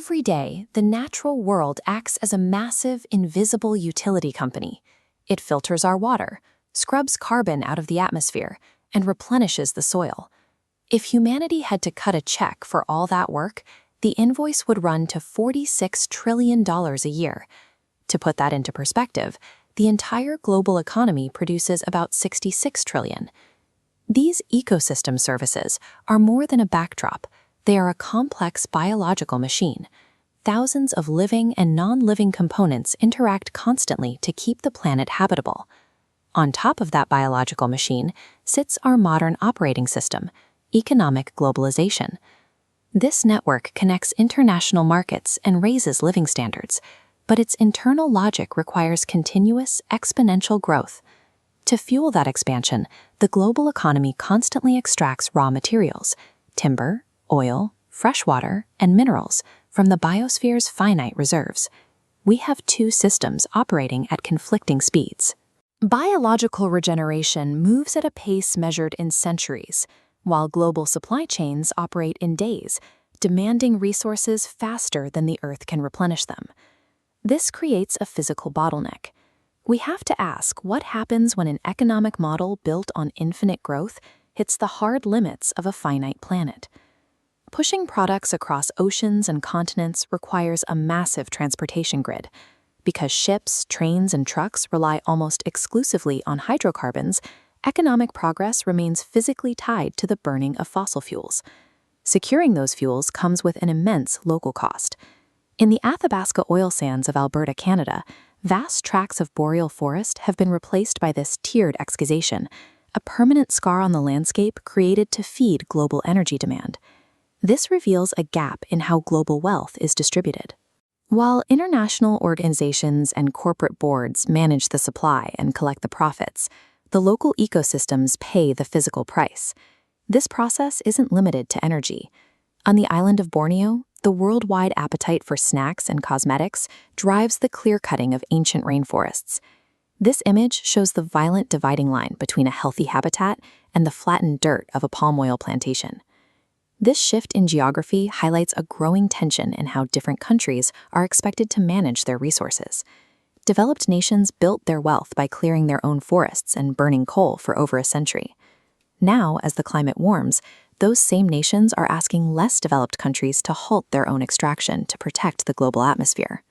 Every day, the natural world acts as a massive, invisible utility company. It filters our water, scrubs carbon out of the atmosphere, and replenishes the soil. If humanity had to cut a check for all that work, the invoice would run to $46 trillion a year. To put that into perspective, the entire global economy produces about $66 trillion. These ecosystem services are more than a backdrop. They are a complex biological machine. Thousands of living and non-living components interact constantly to keep the planet habitable. On top of that biological machine sits our modern operating system, economic globalization. This network connects international markets and raises living standards, but its internal logic requires continuous, exponential growth. To fuel that expansion, the global economy constantly extracts raw materials, timber, oil, fresh water, and minerals from the biosphere's finite reserves. We have two systems operating at conflicting speeds. Biological regeneration moves at a pace measured in centuries, while global supply chains operate in days, demanding resources faster than the Earth can replenish them. This creates a physical bottleneck. We have to ask what happens when an economic model built on infinite growth hits the hard limits of a finite planet. Pushing products across oceans and continents requires a massive transportation grid. Because ships, trains, and trucks rely almost exclusively on hydrocarbons, economic progress remains physically tied to the burning of fossil fuels. Securing those fuels comes with an immense local cost. In the Athabasca oil sands of Alberta, Canada, vast tracts of boreal forest have been replaced by this tiered excavation, a permanent scar on the landscape created to feed global energy demand. This reveals a gap in how global wealth is distributed. While international organizations and corporate boards manage the supply and collect the profits, the local ecosystems pay the physical price. This process isn't limited to energy. On the island of Borneo, the worldwide appetite for snacks and cosmetics drives the clear-cutting of ancient rainforests. This image shows the violent dividing line between a healthy habitat and the flattened dirt of a palm oil plantation. This shift in geography highlights a growing tension in how different countries are expected to manage their resources. Developed nations built their wealth by clearing their own forests and burning coal for over a century. Now, as the climate warms, those same nations are asking less developed countries to halt their own extraction to protect the global atmosphere.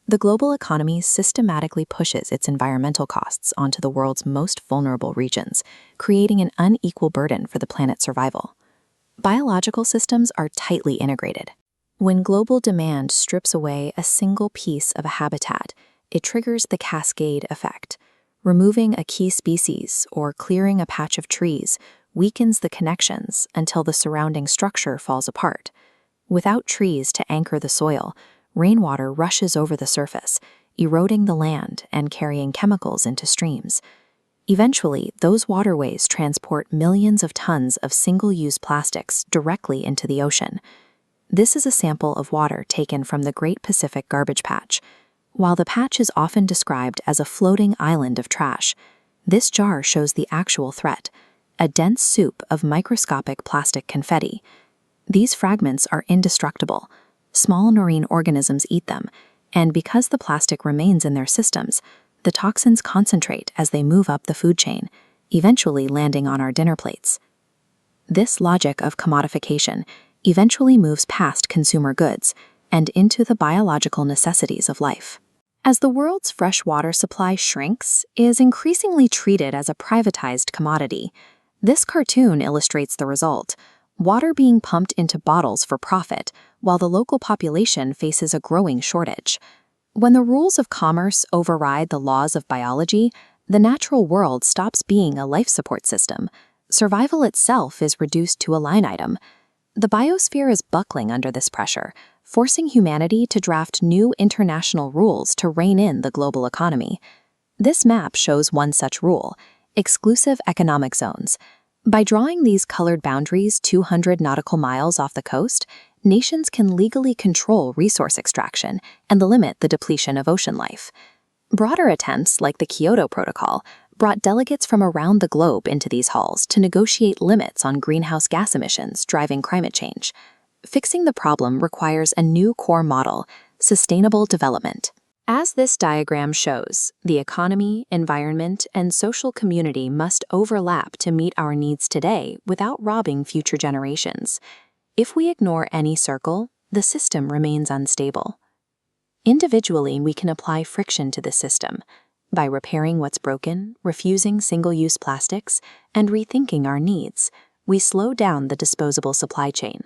The global economy systematically pushes its environmental costs onto the world's most vulnerable regions, creating an unequal burden for the planet's survival. Biological systems are tightly integrated. When global demand strips away a single piece of a habitat, it triggers the cascade effect. Removing a key species or clearing a patch of trees weakens the connections until the surrounding structure falls apart. Without trees to anchor the soil, rainwater rushes over the surface, eroding the land and carrying chemicals into streams. Eventually, those waterways transport millions of tons of single-use plastics directly into the ocean. This is a sample of water taken from the Great Pacific Garbage Patch. While the patch is often described as a floating island of trash, this jar shows the actual threat, a dense soup of microscopic plastic confetti. These fragments are indestructible. Small marine organisms eat them, and because the plastic remains in their systems, the toxins concentrate as they move up the food chain, eventually landing on our dinner plates. This logic of commodification eventually moves past consumer goods and into the biological necessities of life. As the world's fresh water supply shrinks, it is increasingly treated as a privatized commodity. This cartoon illustrates the result: water being pumped into bottles for profit, while the local population faces a growing shortage. When the rules of commerce override the laws of biology, the natural world stops being a life support system. Survival itself is reduced to a line item. The biosphere is buckling under this pressure, forcing humanity to draft new international rules to rein in the global economy. This map shows one such rule: exclusive economic zones. By drawing these colored boundaries 200 nautical miles off the coast, nations can legally control resource extraction and limit the depletion of ocean life. Broader attempts, like the Kyoto Protocol, brought delegates from around the globe into these halls to negotiate limits on greenhouse gas emissions driving climate change. Fixing the problem requires a new core model, sustainable development. As this diagram shows, the economy, environment, and social community must overlap to meet our needs today without robbing future generations. If we ignore any circle, the system remains unstable. Individually, we can apply friction to the system by repairing what's broken, refusing single-use plastics, and rethinking our needs. We slow down the disposable supply chain.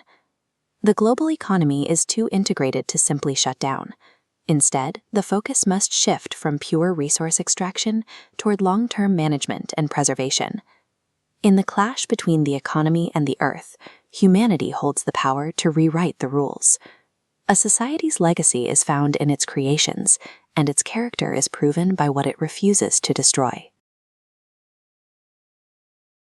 The global economy is too integrated to simply shut down. Instead, the focus must shift from pure resource extraction toward long-term management and preservation. In the clash between the economy and the earth, humanity holds the power to rewrite the rules. A society's legacy is found in its creations, and its character is proven by what it refuses to destroy.